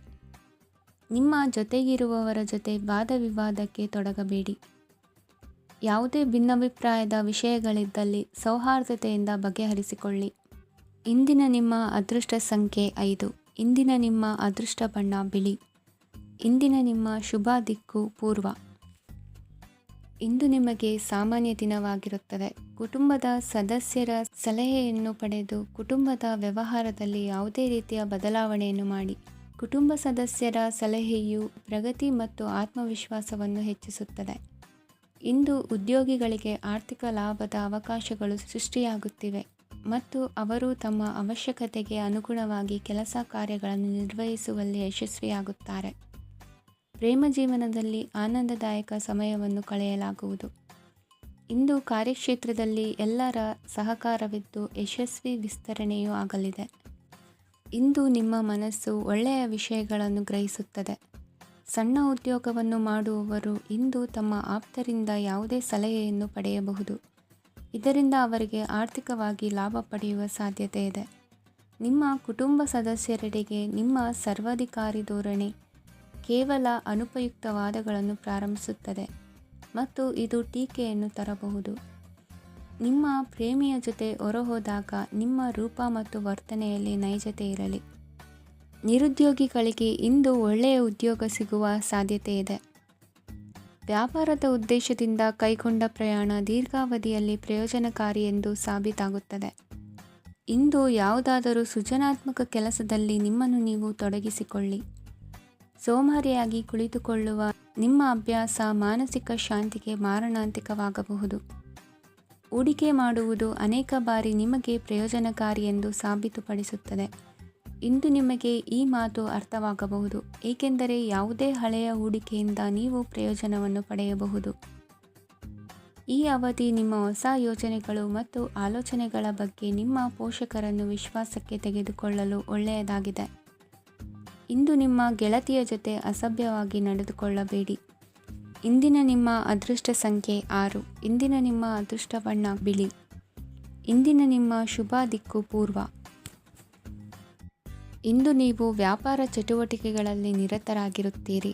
ನಿಮ್ಮ ಜೊತೆಗಿರುವವರ ಜೊತೆ ವಾದ ವಿವಾದಕ್ಕೆ ತೊಡಗಬೇಡಿ. ಯಾವುದೇ ಭಿನ್ನಾಭಿಪ್ರಾಯದ ವಿಷಯಗಳಿದ್ದಲ್ಲಿ ಸೌಹಾರ್ದತೆಯಿಂದ ಬಗೆಹರಿಸಿಕೊಳ್ಳಿ. ಇಂದಿನ ನಿಮ್ಮ ಅದೃಷ್ಟ ಸಂಖ್ಯೆ 5. ಇಂದಿನ ನಿಮ್ಮ ಅದೃಷ್ಟ ಬಣ್ಣ ಬಿಳಿ. ಇಂದಿನ ನಿಮ್ಮ ಶುಭ ದಿಕ್ಕು ಪೂರ್ವ. ಇಂದು ನಿಮಗೆ ಸಾಮಾನ್ಯ ದಿನವಾಗಿರುತ್ತದೆ. ಕುಟುಂಬದ ಸದಸ್ಯರ ಸಲಹೆಯನ್ನು ಪಡೆದು ಕುಟುಂಬದ ವ್ಯವಹಾರದಲ್ಲಿ ಯಾವುದೇ ರೀತಿಯ ಬದಲಾವಣೆಯನ್ನು ಮಾಡಿ. ಕುಟುಂಬ ಸದಸ್ಯರ ಸಲಹೆಯು ಪ್ರಗತಿ ಮತ್ತು ಆತ್ಮವಿಶ್ವಾಸವನ್ನು ಹೆಚ್ಚಿಸುತ್ತದೆ. ಇಂದು ಉದ್ಯೋಗಿಗಳಿಗೆ ಆರ್ಥಿಕ ಲಾಭದ ಅವಕಾಶಗಳು ಸೃಷ್ಟಿಯಾಗುತ್ತಿವೆ ಮತ್ತು ಅವರು ತಮ್ಮ ಅವಶ್ಯಕತೆಗೆ ಅನುಗುಣವಾಗಿ ಕೆಲಸ ಕಾರ್ಯಗಳನ್ನು ನಿರ್ವಹಿಸುವಲ್ಲಿ ಯಶಸ್ವಿಯಾಗುತ್ತಾರೆ. ಪ್ರೇಮ ಜೀವನದಲ್ಲಿ ಆನಂದದಾಯಕ ಸಮಯವನ್ನು ಕಳೆಯಲಾಗುವುದು. ಇಂದು ಕಾರ್ಯಕ್ಷೇತ್ರದಲ್ಲಿ ಎಲ್ಲರ ಸಹಕಾರವಿದ್ದು ಯಶಸ್ವಿ ವಿಸ್ತರಣೆಯೂ ಆಗಲಿದೆ. ಇಂದು ನಿಮ್ಮ ಮನಸ್ಸು ಒಳ್ಳೆಯ ವಿಷಯಗಳನ್ನು ಗ್ರಹಿಸುತ್ತದೆ. ಸಣ್ಣ ಉದ್ಯೋಗವನ್ನು ಮಾಡುವವರು ಇಂದು ತಮ್ಮ ಆಪ್ತರಿಂದ ಯಾವುದೇ ಸಲಹೆಯನ್ನು ಪಡೆಯಬಹುದು. ಇದರಿಂದ ಅವರಿಗೆ ಆರ್ಥಿಕವಾಗಿ ಲಾಭ ಪಡೆಯುವ ಸಾಧ್ಯತೆ ಇದೆ. ನಿಮ್ಮ ಕುಟುಂಬ ಸದಸ್ಯರೆಡೆಗೆ ನಿಮ್ಮ ಸರ್ವಾಧಿಕಾರಿ ಧೋರಣೆ ಕೇವಲ ಅನುಪಯುಕ್ತ ವಾದಗಳನ್ನು ಪ್ರಾರಂಭಿಸುತ್ತದೆ ಮತ್ತು ಇದು ಟೀಕೆಯನ್ನು ತರಬಹುದು. ನಿಮ್ಮ ಪ್ರೇಮಿಯ ಜೊತೆ ಹೊರಹೋದಾಗ ನಿಮ್ಮ ರೂಪ ಮತ್ತು ವರ್ತನೆಯಲ್ಲಿ ನೈಜತೆ ಇರಲಿ. ನಿರುದ್ಯೋಗಿಗಳಿಗೆ ಇಂದು ಒಳ್ಳೆಯ ಉದ್ಯೋಗ ಸಿಗುವ ಸಾಧ್ಯತೆ ಇದೆ. ವ್ಯಾಪಾರದ ಉದ್ದೇಶದಿಂದ ಕೈಗೊಂಡ ಪ್ರಯಾಣ ದೀರ್ಘಾವಧಿಯಲ್ಲಿ ಪ್ರಯೋಜನಕಾರಿ ಎಂದು ಸಾಬೀತಾಗುತ್ತದೆ. ಇಂದು ಯಾವುದಾದರೂ ಸೃಜನಾತ್ಮಕ ಕೆಲಸದಲ್ಲಿ ನಿಮ್ಮನ್ನು ನೀವು ತೊಡಗಿಸಿಕೊಳ್ಳಿ. ಸೋಮಾರಿಯಾಗಿ ಕುಳಿತುಕೊಳ್ಳುವ ನಿಮ್ಮ ಅಭ್ಯಾಸ ಮಾನಸಿಕ ಶಾಂತಿಗೆ ಮಾರಣಾಂತಿಕವಾಗಬಹುದು. ಹೂಡಿಕೆ ಮಾಡುವುದು ಅನೇಕ ಬಾರಿ ನಿಮಗೆ ಪ್ರಯೋಜನಕಾರಿ ಎಂದು ಸಾಬೀತುಪಡಿಸುತ್ತದೆ. ಇಂದು ನಿಮಗೆ ಈ ಮಾತು ಅರ್ಥವಾಗಬಹುದು, ಏಕೆಂದರೆ ಯಾವುದೇ ಹಳೆಯ ಹೂಡಿಕೆಯಿಂದ ನೀವು ಪ್ರಯೋಜನವನ್ನು ಪಡೆಯಬಹುದು. ಈ ಅವಧಿ ನಿಮ್ಮ ಹೊಸ ಯೋಜನೆಗಳು ಮತ್ತು ಆಲೋಚನೆಗಳ ಬಗ್ಗೆ ನಿಮ್ಮ ಪೋಷಕರನ್ನು ವಿಶ್ವಾಸಕ್ಕೆ ತೆಗೆದುಕೊಳ್ಳಲು ಒಳ್ಳೆಯದಾಗಿದೆ. ಇಂದು ನಿಮ್ಮ ಗೆಳತಿಯ ಜೊತೆ ಅಸಭ್ಯವಾಗಿ ನಡೆದುಕೊಳ್ಳಬೇಡಿ. ಇಂದಿನ ನಿಮ್ಮ ಅದೃಷ್ಟ ಸಂಖ್ಯೆ 6. ಇಂದಿನ ನಿಮ್ಮ ಅದೃಷ್ಟ ಬಣ್ಣ ಬಿಳಿ. ಇಂದಿನ ನಿಮ್ಮ ಶುಭ ದಿಕ್ಕು ಪೂರ್ವ. ಇಂದು ನೀವು ವ್ಯಾಪಾರ ಚಟುವಟಿಕೆಗಳಲ್ಲಿ ನಿರತರಾಗಿರುತ್ತೀರಿ.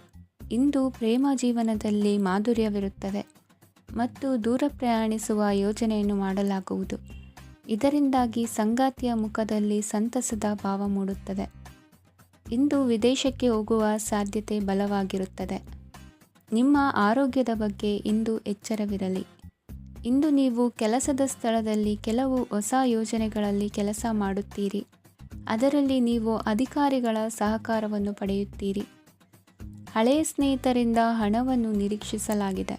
ಇಂದು ಪ್ರೇಮ ಜೀವನದಲ್ಲಿ ಮಾಧುರ್ಯವಿರುತ್ತದೆ ಮತ್ತು ದೂರ ಪ್ರಯಾಣಿಸುವ ಯೋಜನೆಯನ್ನು ಮಾಡಲಾಗುವುದು. ಇದರಿಂದಾಗಿ ಸಂಗಾತಿಯ ಮುಖದಲ್ಲಿ ಸಂತಸದ ಭಾವ ಮೂಡುತ್ತದೆ. ಇಂದು ವಿದೇಶಕ್ಕೆ ಹೋಗುವ ಸಾಧ್ಯತೆ ಬಲವಾಗಿರುತ್ತದೆ. ನಿಮ್ಮ ಆರೋಗ್ಯದ ಬಗ್ಗೆ ಇಂದು ಎಚ್ಚರವಿರಲಿ. ಇಂದು ನೀವು ಕೆಲಸದ ಸ್ಥಳದಲ್ಲಿ ಕೆಲವು ಹೊಸ ಯೋಜನೆಗಳಲ್ಲಿ ಕೆಲಸ ಮಾಡುತ್ತೀರಿ. ಅದರಲ್ಲಿ ನೀವು ಅಧಿಕಾರಿಗಳ ಸಹಕಾರವನ್ನು ಪಡೆಯುತ್ತೀರಿ. ಹಳೆಯ ಸ್ನೇಹಿತರಿಂದ ಹಣವನ್ನು ನಿರೀಕ್ಷಿಸಲಾಗಿದೆ.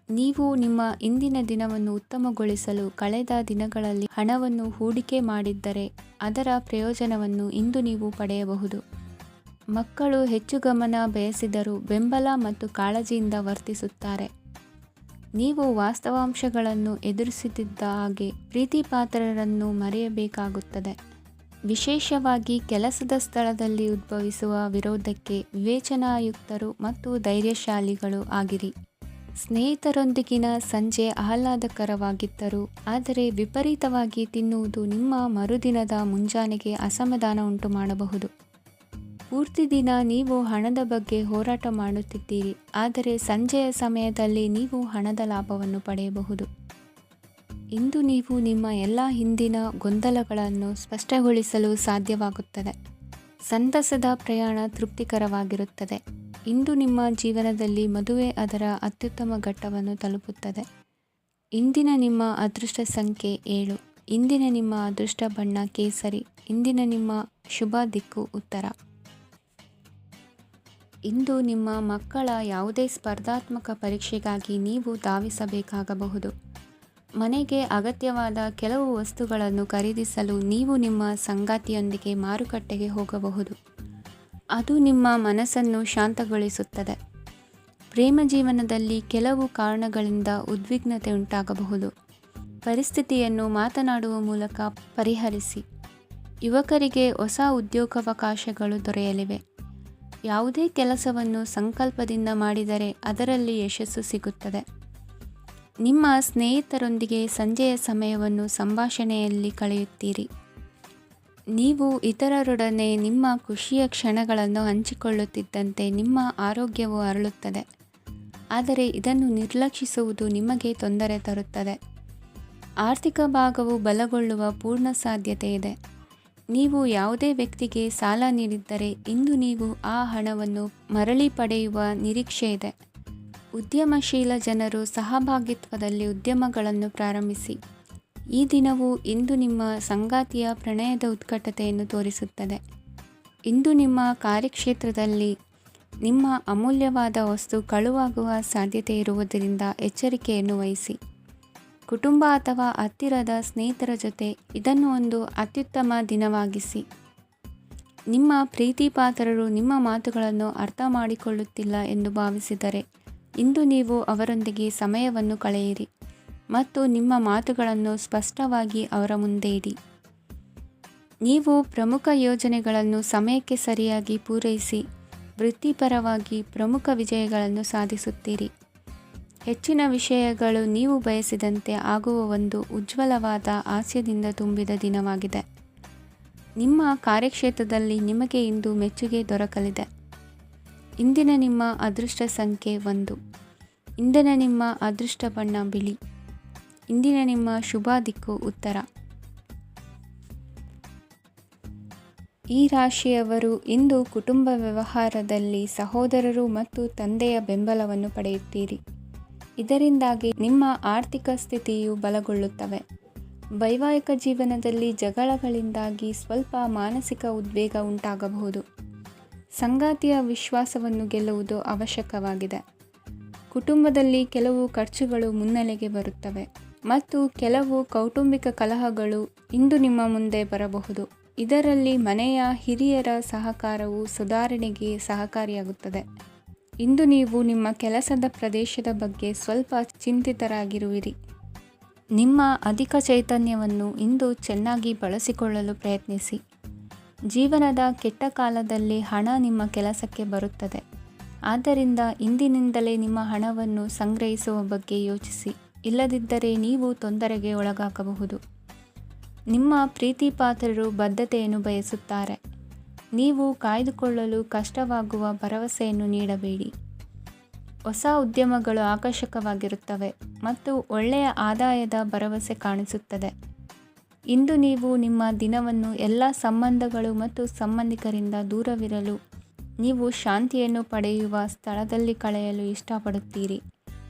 ನೀವು ನಿಮ್ಮ ಇಂದಿನ ದಿನವನ್ನು ಉತ್ತಮಗೊಳಿಸಲು ಕಳೆದ ದಿನಗಳಲ್ಲಿ ಹಣವನ್ನು ಹೂಡಿಕೆ ಮಾಡಿದ್ದರೆ ಅದರ ಪ್ರಯೋಜನವನ್ನು ಇಂದು ನೀವು ಪಡೆಯಬಹುದು. ಮಕ್ಕಳು ಹೆಚ್ಚು ಗಮನ ಬಯಸಿದರೂ ಬೆಂಬಲ ಮತ್ತು ಕಾಳಜಿಯಿಂದ ವರ್ತಿಸುತ್ತಾರೆ. ನೀವು ವಾಸ್ತವಾಂಶಗಳನ್ನು ಎದುರಿಸುತ್ತಿದ್ದ ಹಾಗೆ ಪ್ರೀತಿಪಾತ್ರರನ್ನು ಮರೆಯಬೇಕಾಗುತ್ತದೆ. ವಿಶೇಷವಾಗಿ ಕೆಲಸದ ಸ್ಥಳದಲ್ಲಿ ಉದ್ಭವಿಸುವ ವಿರೋಧಕ್ಕೆ ವಿವೇಚನಾಯುಕ್ತರು ಮತ್ತು ಧೈರ್ಯಶಾಲಿಗಳು ಆಗಿರಿ. ಸ್ನೇಹಿತರೊಂದಿಗಿನ ಸಂಜೆ ಆಹ್ಲಾದಕರವಾಗಿದ್ದರೂ ಆದರೆ ವಿಪರೀತವಾಗಿ ತಿನ್ನುವುದು ನಿಮ್ಮ ಮರುದಿನದ ಮುಂಜಾನೆಗೆ ಅಸಮಾಧಾನ ಉಂಟು ಮಾಡಬಹುದು. ಪೂರ್ತಿ ದಿನ ನೀವು ಹಣದ ಬಗ್ಗೆ ಹೋರಾಟ ಮಾಡುತ್ತಿದ್ದೀರಿ, ಆದರೆ ಸಂಜೆಯ ಸಮಯದಲ್ಲಿ ನೀವು ಹಣದ ಲಾಭವನ್ನು ಪಡೆಯಬಹುದು. ಇಂದು ನೀವು ನಿಮ್ಮ ಎಲ್ಲ ಹಿಂದಿನ ಗೊಂದಲಗಳನ್ನು ಸ್ಪಷ್ಟಗೊಳಿಸಲು ಸಾಧ್ಯವಾಗುತ್ತದೆ. ಸಂತಸದ ಪ್ರಯಾಣ ತೃಪ್ತಿಕರವಾಗಿರುತ್ತದೆ. ಇಂದು ನಿಮ್ಮ ಜೀವನದಲ್ಲಿ ಮದುವೆ ಅದರ ಅತ್ಯುತ್ತಮ ಘಟ್ಟವನ್ನು ತಲುಪುತ್ತದೆ. ಇಂದಿನ ನಿಮ್ಮ ಅದೃಷ್ಟ ಸಂಖ್ಯೆ 7. ಇಂದಿನ ನಿಮ್ಮ ಅದೃಷ್ಟ ಬಣ್ಣ ಕೇಸರಿ. ಇಂದಿನ ನಿಮ್ಮ ಶುಭ ದಿಕ್ಕು ಉತ್ತರ. ಇಂದು ನಿಮ್ಮ ಮಕ್ಕಳ ಯಾವುದೇ ಸ್ಪರ್ಧಾತ್ಮಕ ಪರೀಕ್ಷೆಗಾಗಿ ನೀವು ಧಾವಿಸಬೇಕಾಗಬಹುದು. ಮನೆಗೆ ಅಗತ್ಯವಾದ ಕೆಲವು ವಸ್ತುಗಳನ್ನು ಖರೀದಿಸಲು ನೀವು ನಿಮ್ಮ ಸಂಗಾತಿಯೊಂದಿಗೆ ಮಾರುಕಟ್ಟೆಗೆ ಹೋಗಬಹುದು. ಅದು ನಿಮ್ಮ ಮನಸ್ಸನ್ನು ಶಾಂತಗೊಳಿಸುತ್ತದೆ. ಪ್ರೇಮ ಜೀವನದಲ್ಲಿ ಕೆಲವು ಕಾರಣಗಳಿಂದ ಉದ್ವಿಗ್ನತೆ ಉಂಟಾಗಬಹುದು. ಪರಿಸ್ಥಿತಿಯನ್ನು ಮಾತನಾಡುವ ಮೂಲಕ ಪರಿಹರಿಸಿ. ಯುವಕರಿಗೆ ಹೊಸ ಉದ್ಯೋಗಾವಕಾಶಗಳು ದೊರೆಯಲಿವೆ. ಯಾವುದೇ ಕೆಲಸವನ್ನು ಸಂಕಲ್ಪದಿಂದ ಮಾಡಿದರೆ ಅದರಲ್ಲಿ ಯಶಸ್ಸು ಸಿಗುತ್ತದೆ. ನಿಮ್ಮ ಸ್ನೇಹಿತರೊಂದಿಗೆ ಸಂಜೆಯ ಸಮಯವನ್ನು ಸಂಭಾಷಣೆಯಲ್ಲಿ ಕಳೆಯುತ್ತೀರಿ. ನೀವು ಇತರರೊಡನೆ ನಿಮ್ಮ ಖುಷಿಯ ಕ್ಷಣಗಳನ್ನು ಹಂಚಿಕೊಳ್ಳುತ್ತಿದ್ದಂತೆ ನಿಮ್ಮ ಆರೋಗ್ಯವು ಅರಳುತ್ತದೆ. ಆದರೆ ಇದನ್ನು ನಿರ್ಲಕ್ಷಿಸುವುದು ನಿಮಗೆ ತೊಂದರೆ ತರುತ್ತದೆ. ಆರ್ಥಿಕ ಭಾಗವು ಬಲಗೊಳ್ಳುವ ಪೂರ್ಣ ಸಾಧ್ಯತೆ ಇದೆ. ನೀವು ಯಾವುದೇ ವ್ಯಕ್ತಿಗೆ ಸಾಲ ನೀಡಿದ್ದರೆ ಇಂದು ನೀವು ಆ ಹಣವನ್ನು ಮರಳಿ ಪಡೆಯುವ ನಿರೀಕ್ಷೆ ಇದೆ. ಉದ್ಯಮಶೀಲ ಜನರು ಸಹಭಾಗಿತ್ವದಲ್ಲಿ ಉದ್ಯಮಗಳನ್ನು ಪ್ರಾರಂಭಿಸಿ. ಈ ದಿನವು ಇಂದು ನಿಮ್ಮ ಸಂಗಾತಿಯ ಪ್ರಣಯದ ಉತ್ಕಟತೆಯನ್ನು ತೋರಿಸುತ್ತದೆ. ಇಂದು ನಿಮ್ಮ ಕಾರ್ಯಕ್ಷೇತ್ರದಲ್ಲಿ ನಿಮ್ಮ ಅಮೂಲ್ಯವಾದ ವಸ್ತು ಕಳುವಾಗುವ ಸಾಧ್ಯತೆ ಇರುವುದರಿಂದ ಎಚ್ಚರಿಕೆಯನ್ನು ವಹಿಸಿ. ಕುಟುಂಬ ಅಥವಾ ಹತ್ತಿರದ ಸ್ನೇಹಿತರ ಜೊತೆ ಇದನ್ನು ಒಂದು ಅತ್ಯುತ್ತಮ ದಿನವಾಗಿಸಿ. ನಿಮ್ಮ ಪ್ರೀತಿಪಾತ್ರರು ನಿಮ್ಮ ಮಾತುಗಳನ್ನು ಅರ್ಥ ಮಾಡಿಕೊಳ್ಳುತ್ತಿಲ್ಲ ಎಂದು ಭಾವಿಸಿದರೆ ಇಂದು ನೀವು ಅವರೊಂದಿಗೆ ಸಮಯವನ್ನು ಕಳೆಯಿರಿ ಮತ್ತು ನಿಮ್ಮ ಮಾತುಗಳನ್ನು ಸ್ಪಷ್ಟವಾಗಿ ಅವರ ಮುಂದೆ ಇಡಿ. ನೀವು ಪ್ರಮುಖ ಯೋಜನೆಗಳನ್ನು ಸಮಯಕ್ಕೆ ಸರಿಯಾಗಿ ಪೂರೈಸಿ ವೃತ್ತಿಪರವಾಗಿ ಪ್ರಮುಖ ವಿಜಯಗಳನ್ನು ಸಾಧಿಸುತ್ತೀರಿ. ಹೆಚ್ಚಿನ ವಿಷಯಗಳು ನೀವು ಬಯಸಿದಂತೆ ಆಗುವ ಒಂದು ಉಜ್ವಲವಾದ ಹಾಸ್ಯದಿಂದ ತುಂಬಿದ ದಿನವಾಗಿದೆ. ನಿಮ್ಮ ಕಾರ್ಯಕ್ಷೇತ್ರದಲ್ಲಿ ನಿಮಗೆ ಇಂದು ಮೆಚ್ಚುಗೆ ದೊರಕಲಿದೆ. ಇಂದಿನ ನಿಮ್ಮ ಅದೃಷ್ಟ ಸಂಖ್ಯೆ 1. ಇಂದಿನ ನಿಮ್ಮ ಅದೃಷ್ಟ ಬಣ್ಣ ಬಿಳಿ. ಇಂದಿನ ನಿಮ್ಮ ಶುಭ ದಿಕ್ಕು ಉತ್ತರ. ಈ ರಾಶಿಯವರು ಇಂದು ಕುಟುಂಬ ವ್ಯವಹಾರದಲ್ಲಿ ಸಹೋದರರು ಮತ್ತು ತಂದೆಯ ಬೆಂಬಲವನ್ನು ಪಡೆಯುತ್ತೀರಿ. ಇದರಿಂದಾಗಿ ನಿಮ್ಮ ಆರ್ಥಿಕ ಸ್ಥಿತಿಯು ಬಲಗೊಳ್ಳುತ್ತವೆ. ವೈವಾಹಿಕ ಜೀವನದಲ್ಲಿ ಜಗಳಗಳಿಂದಾಗಿ ಸ್ವಲ್ಪ ಮಾನಸಿಕ ಉದ್ವೇಗ ಉಂಟಾಗಬಹುದು. ಸಂಗಾತಿಯ ವಿಶ್ವಾಸವನ್ನು ಗೆಲ್ಲುವುದು ಅವಶ್ಯಕವಾಗಿದೆ. ಕುಟುಂಬದಲ್ಲಿ ಕೆಲವು ಖರ್ಚುಗಳು ಮುನ್ನೆಲೆಗೆ ಬರುತ್ತವೆ ಮತ್ತು ಕೆಲವು ಕೌಟುಂಬಿಕ ಕಲಹಗಳು ಇಂದು ನಿಮ್ಮ ಮುಂದೆ ಬರಬಹುದು. ಇದರಲ್ಲಿ ಮನೆಯ ಹಿರಿಯರ ಸಹಕಾರವು ಸುಧಾರಣೆಗೆ ಸಹಕಾರಿಯಾಗುತ್ತದೆ. ಇಂದು ನೀವು ನಿಮ್ಮ ಕೆಲಸದ ಪ್ರದೇಶದ ಬಗ್ಗೆ ಸ್ವಲ್ಪ ಚಿಂತಿತರಾಗಿರುವಿರಿ. ನಿಮ್ಮ ಅಧಿಕ ಚೈತನ್ಯವನ್ನು ಇಂದು ಚೆನ್ನಾಗಿ ಬಳಸಿಕೊಳ್ಳಲು ಪ್ರಯತ್ನಿಸಿ. ಜೀವನದ ಕೆಟ್ಟ ಕಾಲದಲ್ಲಿ ಹಣ ನಿಮ್ಮ ಕೆಲಸಕ್ಕೆ ಬರುತ್ತದೆ. ಆದ್ದರಿಂದ ಇಂದಿನಿಂದಲೇ ನಿಮ್ಮ ಹಣವನ್ನು ಸಂಗ್ರಹಿಸುವ ಬಗ್ಗೆ ಯೋಚಿಸಿ. ಇಲ್ಲದಿದ್ದರೆ ನೀವು ತೊಂದರೆಗೆ ಒಳಗಾಗಬಹುದು. ನಿಮ್ಮ ಪ್ರೀತಿಪಾತ್ರರು ಬದ್ಧತೆಯನ್ನು ಬಯಸುತ್ತಾರೆ. ನೀವು ಕಾಯ್ದುಕೊಳ್ಳಲು ಕಷ್ಟವಾಗುವ ಭರವಸೆಯನ್ನು ನೀಡಬೇಡಿ. ಹೊಸ ಉದ್ಯಮಗಳು ಆಕರ್ಷಕವಾಗಿರುತ್ತವೆ ಮತ್ತು ಒಳ್ಳೆಯ ಆದಾಯದ ಭರವಸೆ ಕಾಣಿಸುತ್ತದೆ. ಇಂದು ನೀವು ನಿಮ್ಮ ದಿನವನ್ನು ಎಲ್ಲ ಸಂಬಂಧಗಳು ಮತ್ತು ಸಂಬಂಧಿಕರಿಂದ ದೂರವಿರಲು ನೀವು ಶಾಂತಿಯನ್ನು ಪಡೆಯುವ ಸ್ಥಳದಲ್ಲಿ ಕಳೆಯಲು ಇಷ್ಟಪಡುತ್ತೀರಿ.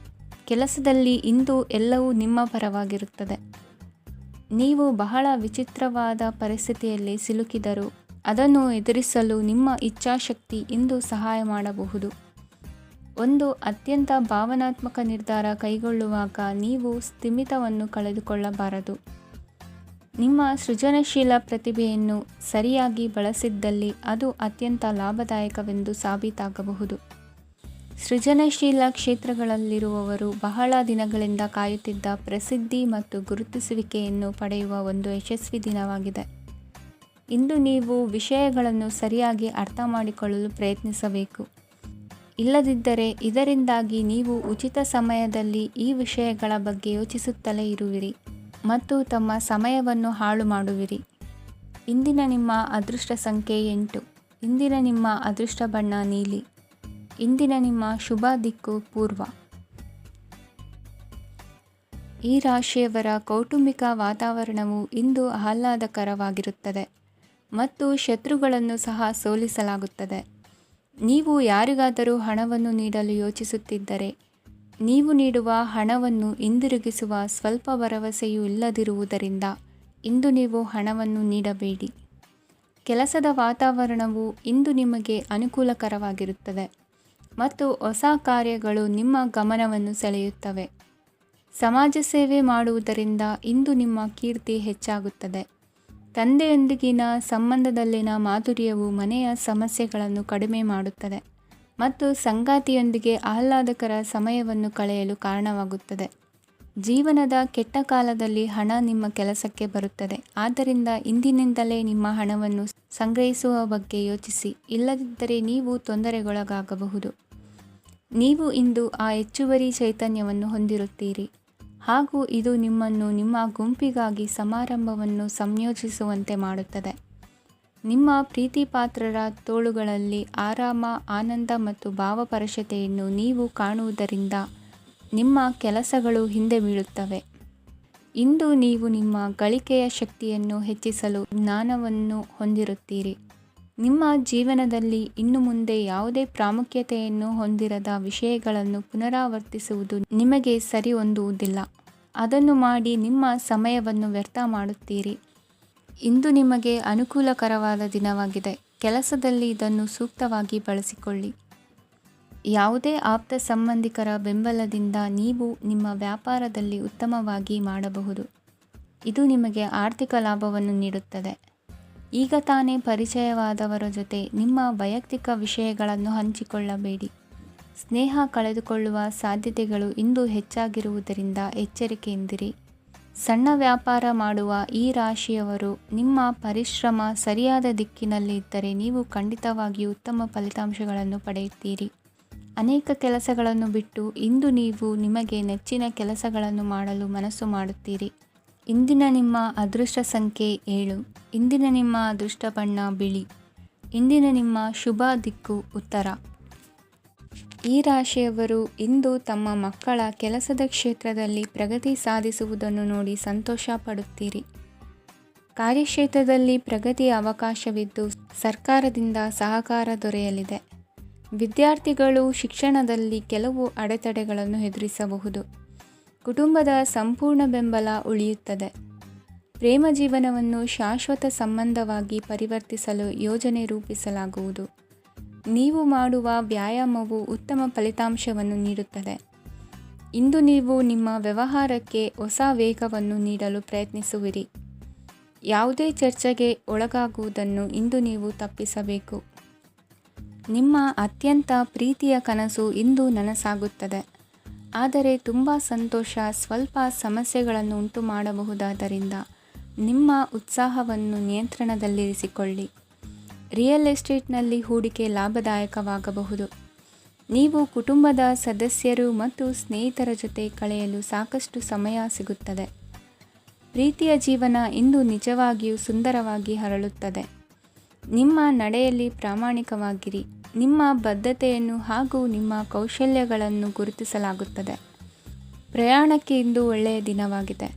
ಕೆಲಸದಲ್ಲಿ ಇಂದು ಎಲ್ಲವೂ ನಿಮ್ಮ ಪರವಾಗಿರುತ್ತದೆ. ನೀವು ಬಹಳ ವಿಚಿತ್ರವಾದ ಪರಿಸ್ಥಿತಿಯಲ್ಲಿ ಸಿಲುಕಿದರೂ ಅದನ್ನು ಎದುರಿಸಲು ನಿಮ್ಮ ಇಚ್ಛಾಶಕ್ತಿ ಇಂದು ಸಹಾಯ ಮಾಡಬಹುದು. ಒಂದು ಅತ್ಯಂತ ಭಾವನಾತ್ಮಕ ನಿರ್ಧಾರ ಕೈಗೊಳ್ಳುವಾಗ ನೀವು ಸ್ಥಿಮಿತವನ್ನು ಕಳೆದುಕೊಳ್ಳಬಾರದು. ನಿಮ್ಮ ಸೃಜನಶೀಲ ಪ್ರತಿಭೆಯನ್ನು ಸರಿಯಾಗಿ ಬಳಸಿದ್ದಲ್ಲಿ ಅದು ಅತ್ಯಂತ ಲಾಭದಾಯಕವೆಂದು ಸಾಬೀತಾಗಬಹುದು. ಸೃಜನಶೀಲ ಕ್ಷೇತ್ರಗಳಲ್ಲಿರುವವರು ಬಹಳ ದಿನಗಳಿಂದ ಕಾಯುತ್ತಿದ್ದ ಪ್ರಸಿದ್ಧಿ ಮತ್ತು ಗುರುತಿಸುವಿಕೆಯನ್ನು ಪಡೆಯುವ ಒಂದು ಯಶಸ್ವಿ ದಿನವಾಗಿದೆ. ಇಂದು ನೀವು ವಿಷಯಗಳನ್ನು ಸರಿಯಾಗಿ ಅರ್ಥ ಮಾಡಿಕೊಳ್ಳಲು ಪ್ರಯತ್ನಿಸಬೇಕು. ಇಲ್ಲದಿದ್ದರೆ ಇದರಿಂದಾಗಿ ನೀವು ಉಚಿತ ಸಮಯದಲ್ಲಿ ಈ ವಿಷಯಗಳ ಬಗ್ಗೆ ಯೋಚಿಸುತ್ತಲೇ ಇರುವಿರಿ ಮತ್ತು ತಮ್ಮ ಸಮಯವನ್ನು ಹಾಳು ಮಾಡುವಿರಿ. ಇಂದಿನ ನಿಮ್ಮ ಅದೃಷ್ಟ ಸಂಖ್ಯೆ 8. ಇಂದಿನ ನಿಮ್ಮ ಅದೃಷ್ಟ ಬಣ್ಣ ನೀಲಿ. ಇಂದಿನ ನಿಮ್ಮ ಶುಭ ದಿಕ್ಕು ಪೂರ್ವ. ಈ ರಾಶಿಯವರ ಕೌಟುಂಬಿಕ ವಾತಾವರಣವು ಇಂದು ಆಹ್ಲಾದಕರವಾಗಿರುತ್ತದೆ ಮತ್ತು ಶತ್ರುಗಳನ್ನು ಸಹ ಸೋಲಿಸಲಾಗುತ್ತದೆ. ನೀವು ಯಾರಿಗಾದರೂ ಹಣವನ್ನು ನೀಡಲು ಯೋಚಿಸುತ್ತಿದ್ದರೆ ನೀವು ನೀಡುವ ಹಣವನ್ನು ಹಿಂದಿರುಗಿಸುವ ಸ್ವಲ್ಪ ಭರವಸೆಯೂ ಇಲ್ಲದಿರುವುದರಿಂದ ಇಂದು ನೀವು ಹಣವನ್ನು ನೀಡಬೇಡಿ. ಕೆಲಸದ ವಾತಾವರಣವು ಇಂದು ನಿಮಗೆ ಅನುಕೂಲಕರವಾಗಿರುತ್ತದೆ ಮತ್ತು ಹೊಸ ಕಾರ್ಯಗಳು ನಿಮ್ಮ ಗಮನವನ್ನು ಸೆಳೆಯುತ್ತವೆ. ಸಮಾಜ ಸೇವೆ ಮಾಡುವುದರಿಂದ ಇಂದು ನಿಮ್ಮ ಕೀರ್ತಿ ಹೆಚ್ಚಾಗುತ್ತದೆ. ತಂದೆಯೊಂದಿಗಿನ ಸಂಬಂಧದಲ್ಲಿನ ಮಾಧುರ್ಯವು ಮನೆಯ ಸಮಸ್ಯೆಗಳನ್ನು ಕಡಿಮೆ ಮಾಡುತ್ತದೆ ಮತ್ತು ಸಂಗಾತಿಯೊಂದಿಗೆ ಆಹ್ಲಾದಕರ ಸಮಯವನ್ನು ಕಳೆಯಲು ಕಾರಣವಾಗುತ್ತದೆ. ಜೀವನದ ಕೆಟ್ಟ ಕಾಲದಲ್ಲಿ ಹಣ ನಿಮ್ಮ ಕೆಲಸಕ್ಕೆ ಬರುತ್ತದೆ. ಆದ್ದರಿಂದ ಇಂದಿನಿಂದಲೇ ನಿಮ್ಮ ಹಣವನ್ನು ಸಂಗ್ರಹಿಸುವ ಬಗ್ಗೆ ಯೋಚಿಸಿ. ಇಲ್ಲದಿದ್ದರೆ ನೀವು ತೊಂದರೆಗೊಳಗಾಗಬಹುದು. ನೀವು ಇಂದು ಆ ಹೆಚ್ಚುವರಿ ಚೈತನ್ಯವನ್ನು ಹೊಂದಿರುತ್ತೀರಿ ಹಾಗೂ ಇದು ನಿಮ್ಮನ್ನು ನಿಮ್ಮ ಗುಂಪಿಗಾಗಿ ಸಮಾರಂಭವನ್ನು ಸಂಯೋಜಿಸುವಂತೆ ಮಾಡುತ್ತದೆ. ನಿಮ್ಮ ಪ್ರೀತಿಪಾತ್ರರ ತೋಳುಗಳಲ್ಲಿ ಆರಾಮ, ಆನಂದ ಮತ್ತು ಭಾವಪರವಶತೆಯನ್ನು ನೀವು ಕಾಣುವುದರಿಂದ ನಿಮ್ಮ ಕೆಲಸಗಳು ಹಿಂದೆ ಬೀಳುತ್ತವೆ. ಇಂದು ನೀವು ನಿಮ್ಮ ಗಳಿಕೆಯ ಶಕ್ತಿಯನ್ನು ಹೆಚ್ಚಿಸಲು ಜ್ಞಾನವನ್ನು ಹೊಂದಿರುತ್ತೀರಿ. ನಿಮ್ಮ ಜೀವನದಲ್ಲಿ ಇನ್ನು ಮುಂದೆ ಯಾವುದೇ ಪ್ರಾಮುಖ್ಯತೆಯನ್ನು ಹೊಂದಿರದ ವಿಷಯಗಳನ್ನು ಪುನರಾವರ್ತಿಸುವುದು ನಿಮಗೆ ಸರಿ ಹೊಂದುವುದಿಲ್ಲ. ಅದನ್ನು ಮಾಡಿ ನಿಮ್ಮ ಸಮಯವನ್ನು ವ್ಯರ್ಥ ಮಾಡುತ್ತೀರಿ. ಇಂದು ನಿಮಗೆ ಅನುಕೂಲಕರವಾದ ದಿನವಾಗಿದೆ. ಕೆಲಸದಲ್ಲಿ ಇದನ್ನು ಸೂಕ್ತವಾಗಿ ಬಳಸಿಕೊಳ್ಳಿ. ಯಾವುದೇ ಆಪ್ತ ಸಂಬಂಧಿಕರ ಬೆಂಬಲದಿಂದ ನೀವು ನಿಮ್ಮ ವ್ಯಾಪಾರದಲ್ಲಿ ಉತ್ತಮವಾಗಿ ಮಾಡಬಹುದು. ಇದು ನಿಮಗೆ ಆರ್ಥಿಕ ಲಾಭವನ್ನು ನೀಡುತ್ತದೆ. ಈಗ ತಾನೇ ಪರಿಚಯವಾದವರ ಜೊತೆ ನಿಮ್ಮ ವೈಯಕ್ತಿಕ ವಿಷಯಗಳನ್ನು ಹಂಚಿಕೊಳ್ಳಬೇಡಿ. ಸ್ನೇಹ ಕಳೆದುಕೊಳ್ಳುವ ಸಾಧ್ಯತೆಗಳು ಇಂದು ಹೆಚ್ಚಾಗಿರುವುದರಿಂದ ಎಚ್ಚರಿಕೆಯಿಂದಿರಿ. ಸಣ್ಣ ವ್ಯಾಪಾರ ಮಾಡುವ ಈ ರಾಶಿಯವರು, ನಿಮ್ಮ ಪರಿಶ್ರಮ ಸರಿಯಾದ ದಿಕ್ಕಿನಲ್ಲಿ ಇದ್ದರೆ ನೀವು ಖಂಡಿತವಾಗಿಯೂ ಉತ್ತಮ ಫಲಿತಾಂಶಗಳನ್ನು ಪಡೆಯುತ್ತೀರಿ. ಅನೇಕ ಕೆಲಸಗಳನ್ನು ಬಿಟ್ಟು ಇಂದು ನೀವು ನಿಮಗೆ ನೆಚ್ಚಿನ ಕೆಲಸಗಳನ್ನು ಮಾಡಲು ಮನಸ್ಸು ಮಾಡುತ್ತೀರಿ. ಇಂದಿನ ನಿಮ್ಮ ಅದೃಷ್ಟ ಸಂಖ್ಯೆ 7. ಇಂದಿನ ನಿಮ್ಮ ಅದೃಷ್ಟ ಬಣ್ಣ ಬಿಳಿ. ಇಂದಿನ ನಿಮ್ಮ ಶುಭ ದಿಕ್ಕು ಉತ್ತರ. ಈ ರಾಶಿಯವರು ಇಂದು ತಮ್ಮ ಮಕ್ಕಳ ಕೆಲಸದ ಕ್ಷೇತ್ರದಲ್ಲಿ ಪ್ರಗತಿ ಸಾಧಿಸುವುದನ್ನು ನೋಡಿ ಸಂತೋಷ ಪಡುತ್ತೀರಿ. ಕಾರ್ಯಕ್ಷೇತ್ರದಲ್ಲಿ ಪ್ರಗತಿಯ ಅವಕಾಶವಿದ್ದು ಸರ್ಕಾರದಿಂದ ಸಹಕಾರ ದೊರೆಯಲಿದೆ. ವಿದ್ಯಾರ್ಥಿಗಳು ಶಿಕ್ಷಣದಲ್ಲಿ ಕೆಲವು ಅಡೆತಡೆಗಳನ್ನು ಎದುರಿಸಬಹುದು. ಕುಟುಂಬದ ಸಂಪೂರ್ಣ ಬೆಂಬಲ ಉಳಿಯುತ್ತದೆ. ಪ್ರೇಮ ಜೀವನವನ್ನು ಶಾಶ್ವತ ಸಂಬಂಧವಾಗಿ ಪರಿವರ್ತಿಸಲು ಯೋಜನೆ ರೂಪಿಸಲಾಗುವುದು. ನೀವು ಮಾಡುವ ವ್ಯಾಯಾಮವು ಉತ್ತಮ ಫಲಿತಾಂಶವನ್ನು ನೀಡುತ್ತದೆ. ಇಂದು ನೀವು ನಿಮ್ಮ ವ್ಯವಹಾರಕ್ಕೆ ಹೊಸ ವೇಗವನ್ನು ನೀಡಲು ಪ್ರಯತ್ನಿಸುವಿರಿ. ಯಾವುದೇ ಚರ್ಚೆಗೆ ಒಳಗಾಗುವುದನ್ನು ಇಂದು ನೀವು ತಪ್ಪಿಸಬೇಕು. ನಿಮ್ಮ ಅತ್ಯಂತ ಪ್ರೀತಿಯ ಕನಸು ಇಂದು ನನಸಾಗುತ್ತದೆ. ಆದರೆ ತುಂಬ ಸಂತೋಷ ಸ್ವಲ್ಪ ಸಮಸ್ಯೆಗಳನ್ನು ಉಂಟು ಮಾಡಬಹುದಾದ್ದರಿಂದ ನಿಮ್ಮ ಉತ್ಸಾಹವನ್ನು ನಿಯಂತ್ರಣದಲ್ಲಿರಿಸಿಕೊಳ್ಳಿ. ರಿಯಲ್ ಎಸ್ಟೇಟ್ನಲ್ಲಿ ಹೂಡಿಕೆ ಲಾಭದಾಯಕವಾಗಬಹುದು. ನೀವು ಕುಟುಂಬದ ಸದಸ್ಯರು ಮತ್ತು ಸ್ನೇಹಿತರ ಜೊತೆ ಕಳೆಯಲು ಸಾಕಷ್ಟು ಸಮಯ ಸಿಗುತ್ತದೆ. ಪ್ರೀತಿಯ ಜೀವನ ಇಂದು ನಿಜವಾಗಿಯೂ ಸುಂದರವಾಗಿ ಹರಳುತ್ತದೆ. ನಿಮ್ಮ ನಡೆಯಲ್ಲಿ ಪ್ರಾಮಾಣಿಕವಾಗಿರಿ. ನಿಮ್ಮ ಬದ್ಧತೆಯನ್ನು ಹಾಗೂ ನಿಮ್ಮ ಕೌಶಲ್ಯಗಳನ್ನು ಗುರುತಿಸಲಾಗುತ್ತದೆ. ಪ್ರಯಾಣಕ್ಕೆ ಇಂದು ಒಳ್ಳೆಯ ದಿನವಾಗಿದೆ.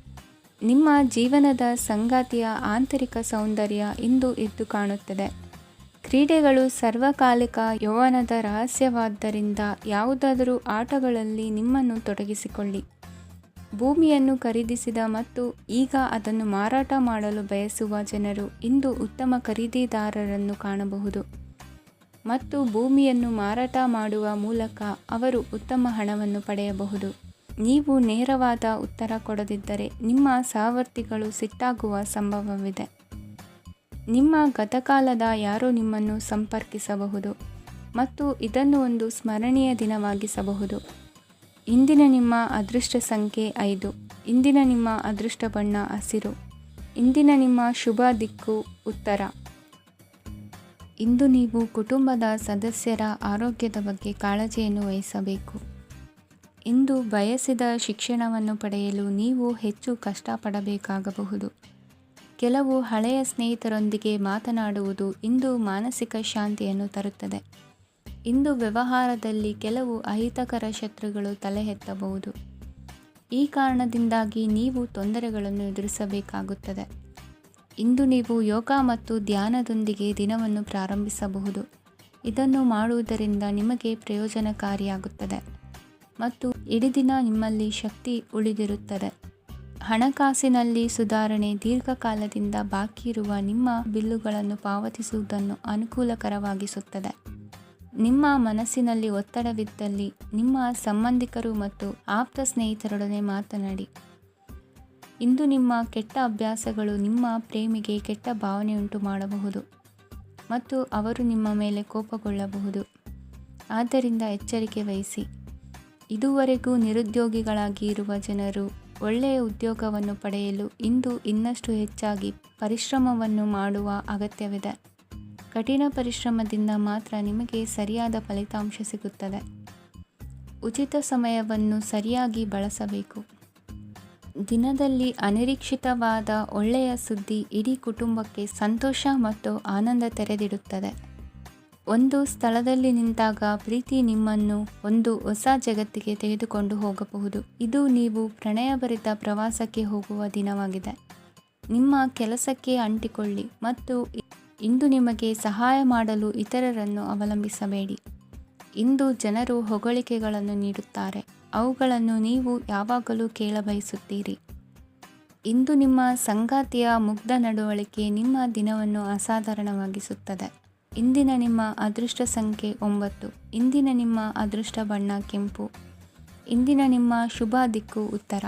ನಿಮ್ಮ ಜೀವನದ ಸಂಗಾತಿಯ ಆಂತರಿಕ ಸೌಂದರ್ಯ ಇಂದು ಎದ್ದು ಕಾಣುತ್ತದೆ. ಕ್ರೀಡೆಗಳು ಸರ್ವಕಾಲಿಕ ಯೌವನದ ರಹಸ್ಯವಾದ್ದರಿಂದ ಯಾವುದಾದರೂ ಆಟಗಳಲ್ಲಿ ನಿಮ್ಮನ್ನು ತೊಡಗಿಸಿಕೊಳ್ಳಿ. ಭೂಮಿಯನ್ನು ಖರೀದಿಸಿದ ಮತ್ತು ಈಗ ಅದನ್ನು ಮಾರಾಟ ಮಾಡಲು ಬಯಸುವ ಜನರು ಇಂದು ಉತ್ತಮ ಖರೀದಿದಾರರನ್ನು ಕಾಣಬಹುದು ಮತ್ತು ಭೂಮಿಯನ್ನು ಮಾರಾಟ ಮಾಡುವ ಮೂಲಕ ಅವರು ಉತ್ತಮ ಹಣವನ್ನು ಪಡೆಯಬಹುದು. ನೀವು ನೇರವಾದ ಉತ್ತರ ಕೊಡದಿದ್ದರೆ ನಿಮ್ಮ ಸಹವರ್ತಿಗಳು ಸಿಟ್ಟಾಗುವ ಸಂಭವವಿದೆ. ನಿಮ್ಮ ಗತಕಾಲದ ಯಾರೋ ನಿಮ್ಮನ್ನು ಸಂಪರ್ಕಿಸಬಹುದು ಮತ್ತು ಇದನ್ನು ಒಂದು ಸ್ಮರಣೀಯ ದಿನವಾಗಿಸಬಹುದು. ಇಂದಿನ ನಿಮ್ಮ ಅದೃಷ್ಟ ಸಂಖ್ಯೆ 5. ಇಂದಿನ ನಿಮ್ಮ ಅದೃಷ್ಟ ಬಣ್ಣ ಹಸಿರು. ಇಂದಿನ ನಿಮ್ಮ ಶುಭ ದಿಕ್ಕು ಉತ್ತರ. ಇಂದು ನೀವು ಕುಟುಂಬದ ಸದಸ್ಯರ ಆರೋಗ್ಯದ ಬಗ್ಗೆ ಕಾಳಜಿಯನ್ನು ವಹಿಸಬೇಕು. ಇಂದು ಬಯಸಿದ ಶಿಕ್ಷಣವನ್ನು ಪಡೆಯಲು ನೀವು ಹೆಚ್ಚು ಕಷ್ಟಪಡಬೇಕಾಗಬಹುದು. ಕೆಲವು ಹಳೆಯ ಸ್ನೇಹಿತರೊಂದಿಗೆ ಮಾತನಾಡುವುದು ಇಂದು ಮಾನಸಿಕ ಶಾಂತಿಯನ್ನು ತರುತ್ತದೆ. ಇಂದು ವ್ಯವಹಾರದಲ್ಲಿ ಕೆಲವು ಅಹಿತಕರ ಶತ್ರುಗಳು ತಲೆ ಎತ್ತಬಹುದು. ಈ ಕಾರಣದಿಂದಾಗಿ ನೀವು ತೊಂದರೆಗಳನ್ನು ಎದುರಿಸಬೇಕಾಗುತ್ತದೆ. ಇಂದು ನೀವು ಯೋಗ ಮತ್ತು ಧ್ಯಾನದೊಂದಿಗೆ ದಿನವನ್ನು ಪ್ರಾರಂಭಿಸಬಹುದು. ಇದನ್ನು ಮಾಡುವುದರಿಂದ ನಿಮಗೆ ಪ್ರಯೋಜನಕಾರಿಯಾಗುತ್ತದೆ ಮತ್ತು ಇಡೀ ದಿನ ನಿಮ್ಮಲ್ಲಿ ಶಕ್ತಿ ಉಳಿದಿರುತ್ತದೆ. ಹಣಕಾಸಿನಲ್ಲಿ ಸುಧಾರಣೆ. ದೀರ್ಘಕಾಲದಿಂದ ಬಾಕಿ ಇರುವ ನಿಮ್ಮ ಬಿಲ್ಲುಗಳನ್ನು ಪಾವತಿಸುವುದನ್ನು ಅನುಕೂಲಕರವಾಗಿಸುತ್ತದೆ. ನಿಮ್ಮ ಮನಸ್ಸಿನಲ್ಲಿ ಒತ್ತಡವಿದ್ದಲ್ಲಿ ನಿಮ್ಮ ಸಂಬಂಧಿಕರು ಮತ್ತು ಆಪ್ತ ಸ್ನೇಹಿತರೊಡನೆ ಮಾತನಾಡಿ. ಇಂದು ನಿಮ್ಮ ಕೆಟ್ಟ ಅಭ್ಯಾಸಗಳು ನಿಮ್ಮ ಪ್ರೇಮಿಗೆ ಕೆಟ್ಟ ಭಾವನೆಯುಂಟು ಮಾಡಬಹುದು ಮತ್ತು ಅವರು ನಿಮ್ಮ ಮೇಲೆ ಕೋಪಗೊಳ್ಳಬಹುದು. ಆದ್ದರಿಂದ ಎಚ್ಚರಿಕೆ ವಹಿಸಿ. ಇದುವರೆಗೂ ನಿರುದ್ಯೋಗಿಗಳಾಗಿ ಇರುವ ಜನರು ಒಳ್ಳೆಯ ಉದ್ಯೋಗವನ್ನು ಪಡೆಯಲು ಇಂದು ಇನ್ನಷ್ಟು ಹೆಚ್ಚಾಗಿ ಪರಿಶ್ರಮವನ್ನು ಮಾಡುವ ಅಗತ್ಯವಿದೆ. ಕಠಿಣ ಪರಿಶ್ರಮದಿಂದ ಮಾತ್ರ ನಿಮಗೆ ಸರಿಯಾದ ಫಲಿತಾಂಶ ಸಿಗುತ್ತದೆ. ಉಚಿತ ಸಮಯವನ್ನು ಸರಿಯಾಗಿ ಬಳಸಬೇಕು. ದಿನದಲ್ಲಿ ಅನಿರೀಕ್ಷಿತವಾದ ಒಳ್ಳೆಯ ಸುದ್ದಿ ಇಡೀ ಕುಟುಂಬಕ್ಕೆ ಸಂತೋಷ ಮತ್ತು ಆನಂದ ತೆರೆದಿಡುತ್ತದೆ. ಒಂದು ಸ್ಥಳದಲ್ಲಿ ನಿಂತಾಗ ಪ್ರೀತಿ ನಿಮ್ಮನ್ನು ಒಂದು ಹೊಸ ಜಗತ್ತಿಗೆ ತೆಗೆದುಕೊಂಡು ಹೋಗಬಹುದು. ಇದು ನೀವು ಪ್ರಣಯಭರಿತ ಪ್ರವಾಸಕ್ಕೆ ಹೋಗುವ ದಿನವಾಗಿದೆ. ನಿಮ್ಮ ಕೆಲಸಕ್ಕೆ ಅಂಟಿಕೊಳ್ಳಿ ಮತ್ತು ಇಂದು ನಿಮಗೆ ಸಹಾಯ ಮಾಡಲು ಇತರರನ್ನು ಅವಲಂಬಿಸಬೇಡಿ. ಇಂದು ಜನರು ಹೊಗಳಿಕೆಗಳನ್ನು ನೀಡುತ್ತಾರೆ, ಅವುಗಳನ್ನು ನೀವು ಯಾವಾಗಲೂ ಕೇಳಬಯಸುತ್ತೀರಿ. ಇಂದು ನಿಮ್ಮ ಸಂಗಾತಿಯ ಮುಗ್ಧ ನಡವಳಿಕೆ ನಿಮ್ಮ ದಿನವನ್ನು ಅಸಾಧಾರಣವಾಗಿಸುತ್ತದೆ. ಇಂದಿನ ನಿಮ್ಮ ಅದೃಷ್ಟ ಸಂಖ್ಯೆ 9. ಇಂದಿನ ನಿಮ್ಮ ಅದೃಷ್ಟ ಬಣ್ಣ ಕೆಂಪು. ಇಂದಿನ ನಿಮ್ಮ ಶುಭ ದಿಕ್ಕು ಉತ್ತರ.